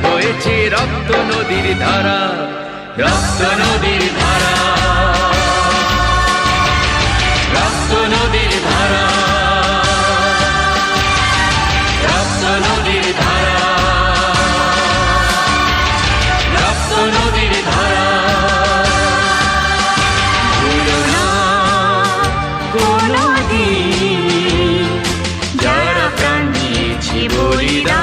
বয়েছে রক্ত নদীর ধারা, রক্ত নদীর ধারা, রক্ত নদীর ধারা, রক্ত নদীর ধারা, রক্ত নদীর ধারা। ভুলো না কোনোদিন যারা প্রাণ দিয়েছে বলিদান।